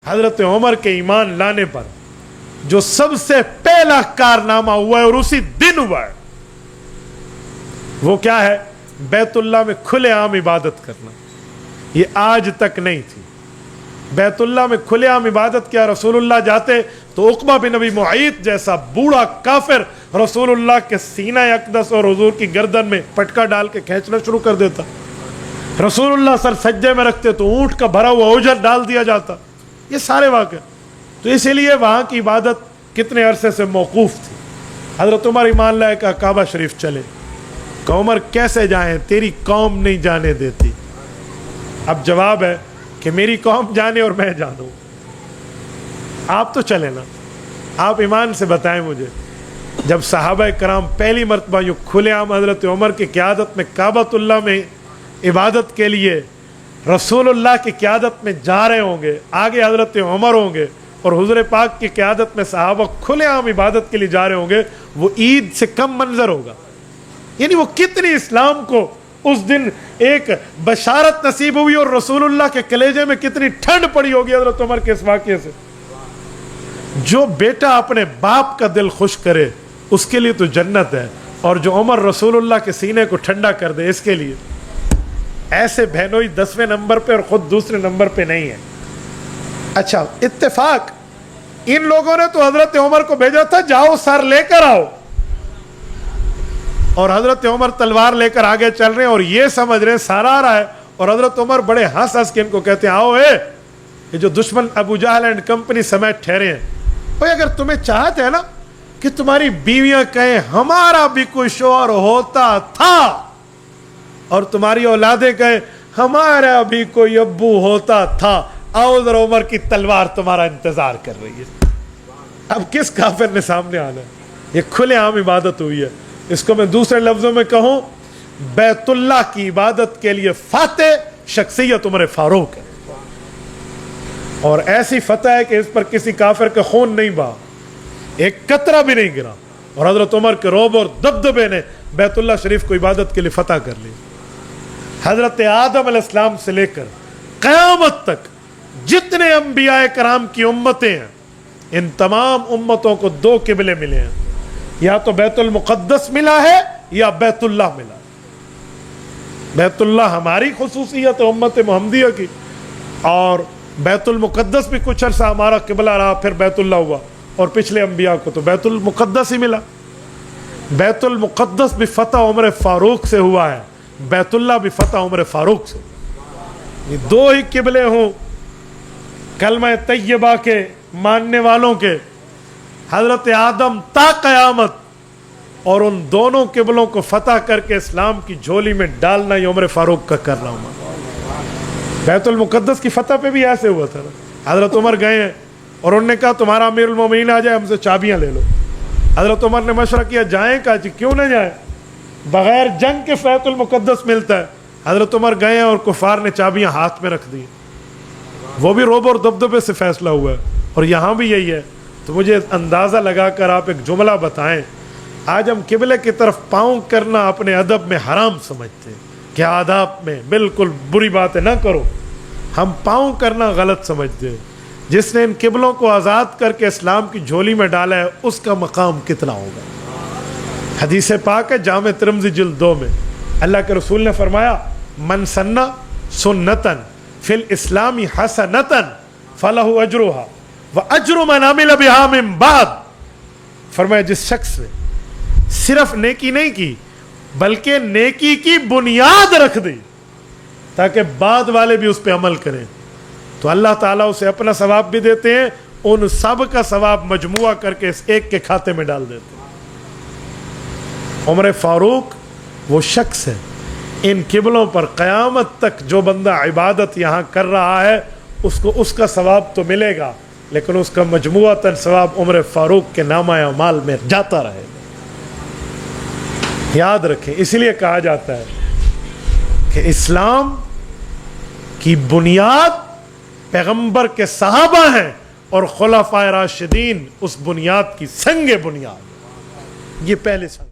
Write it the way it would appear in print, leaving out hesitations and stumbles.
حضرت عمر کے ایمان لانے پر جو سب سے پہلا کارنامہ ہوا ہے اور اسی دن ہوا ہے وہ کیا ہے؟ بیت اللہ میں کھلے عام عبادت کرنا. یہ آج تک نہیں تھی. بیت اللہ میں کھلے عام عبادت کیا رسول اللہ جاتے تو عقبہ بن ابی معیط جیسا بوڑھا کافر رسول اللہ کے سینہ اقدس اور حضور کی گردن میں پٹکا ڈال کے کھینچنا شروع کر دیتا. رسول اللہ سر سجدے میں رکھتے تو اونٹ کا بھرا ہوا اوجر ڈال دیا جاتا. یہ سارے واقع. تو اسی لیے وہاں کی عبادت کتنے عرصے سے موقوف تھی. حضرت عمر ایمان لائے کہ کعبہ شریف چلے. کہ عمر کیسے جائیں؟ تیری قوم نہیں جانے دیتی. اب جواب ہے کہ میری قوم جانے اور میں جانوں. آپ تو چلیں نا. آپ ایمان سے بتائیں مجھے، جب صحابہ کرام پہلی مرتبہ یوں کھلے عام حضرت عمر کی قیادت میں کعبۃ اللہ میں عبادت کے لیے رسول اللہ کی قیادت میں جا رہے ہوں گے، آگے حضرت عمر ہوں گے اور حضور پاک کی قیادت میں صحابہ کھلے عام عبادت کے لیے جا رہے ہوں گے، وہ عید سے کم منظر ہوگا. یعنی وہ کتنی اسلام کو اس دن ایک بشارت نصیب ہوئی اور رسول اللہ کے کلیجے میں کتنی ٹھنڈ پڑی ہوگی حضرت عمر کے اس واقعے سے. جو بیٹا اپنے باپ کا دل خوش کرے اس کے لیے تو جنت ہے، اور جو عمر رسول اللہ کے سینے کو ٹھنڈا کر دے اس کے لیے. ایسے بہنوئی 10ویں نمبر پہ اور خود دوسرے نمبر پہ نہیں ہے. اچھا اتفاق، ان لوگوں نے تو حضرت عمر کو بھیجا تھا جاؤ سر لے کر آؤ، اور حضرت عمر تلوار لے کر آگے چل رہے ہیں اور یہ سمجھ رہے ہیں سارا آ رہا ہے، اور حضرت عمر بڑے ہنس ہنس کے ان کو کہتے ہیں آؤ یہ جو دشمن ابو جہل اینڈ کمپنی سمیت ٹھہرے ہیں، بھائی اگر تمہیں چاہت ہے نا کہ تمہاری بیویاں کہیں ہمارا بھی کوئی شوہر ہوتا تھا، اور تمہاری اولادیں کہیں ہمارا بھی کوئی ابو ہوتا تھا، آؤ ذرا عمر کی تلوار تمہارا انتظار کر رہی ہے. اب کس کافر نے سامنے آنا ہے؟ یہ کھلے عام عبادت ہوئی ہے. اس کو میں دوسرے لفظوں میں کہوں، بیت اللہ کی عبادت کے لیے فاتح شخصیت عمر فاروق ہے، اور ایسی فتح ہے کہ اس پر کسی کافر کا خون نہیں بہا، ایک قطرہ بھی نہیں گرا، اور حضرت عمر کے رعب اور دبدبے نے بیت اللہ شریف کو عبادت کے لیے فتح کر لی. حضرت آدم علیہ السلام سے لے کر قیامت تک جتنے انبیاء کرام کی امتیں ہیں، ان تمام امتوں کو دو قبلے ملے ہیں، یا تو بیت المقدس ملا ہے یا بیت اللہ ملا. بیت اللہ ہماری خصوصیت ہے امت محمدیہ کی، اور بیت المقدس بھی کچھ عرصہ ہمارا قبلہ رہا، پھر بیت اللہ ہوا، اور پچھلے انبیاء کو تو بیت المقدس ہی ملا. بیت المقدس بھی فتح عمر فاروق سے ہوا ہے، بیت اللہ بھی فتح عمر فاروق سے. یہ دو ہی قبلے ہوں کلمہ طیبہ کے ماننے والوں کے، حضرت آدم تا قیامت، اور ان دونوں قبلوں کو فتح کر کے اسلام کی جھولی میں ڈالنا یہ عمر فاروق کا کارنامہ. بیت المقدس کی فتح پہ بھی ایسے ہوا تھا نا. حضرت عمر گئے ہیں اور انہوں نے کہا تمہارا امیر المومنین آ جائے، ہم سے چابیاں لے لو. حضرت عمر نے مشورہ کیا جائیں، کہا جی کیوں نہ جائیں، بغیر جنگ کے بیت المقدس ملتا ہے. حضرت عمر گئے اور کفار نے چابیاں ہاتھ میں رکھ دی. وہ بھی روب اور دبدبے سے فیصلہ ہوا ہے، اور یہاں بھی یہی ہے. تو مجھے اندازہ لگا کر آپ ایک جملہ بتائیں. آج ہم قبلے کی طرف پاؤں کرنا اپنے ادب میں حرام سمجھتے ہیں کہ آداب میں بالکل بری بات ہے، نہ کرو. ہم پاؤں کرنا غلط سمجھتے ہیں. جس نے ان قبلوں کو آزاد کر کے اسلام کی جھولی میں ڈالا ہے اس کا مقام کتنا ہوگا. حدیث پاک ہے جامع ترمذی جلد 2 میں اللہ کے رسول نے فرمایا من سنہ سنتن فی الاسلام حسنتن فلہ اجرہا واجر من عمل بہا من بعد. فرمایا جس شخص نے صرف نیکی نہیں کی بلکہ نیکی کی بنیاد رکھ دی تاکہ بعد والے بھی اس پہ عمل کریں، تو اللہ تعالیٰ اسے اپنا ثواب بھی دیتے ہیں، ان سب کا ثواب مجموعہ کر کے اس ایک کے کھاتے میں ڈال دیتے ہیں. عمر فاروق وہ شخص ہے، ان قبلوں پر قیامت تک جو بندہ عبادت یہاں کر رہا ہے اس کو اس کا ثواب تو ملے گا، لیکن اس کا مجموعاً ثواب عمر فاروق کے نامہ اعمال میں جاتا رہے گا. یاد رکھیں، اس لیے کہا جاتا ہے کہ اسلام کی بنیاد پیغمبر کے صحابہ ہیں، اور خلفائے راشدین اس بنیاد کی سنگ بنیاد. یہ پہلے سنگ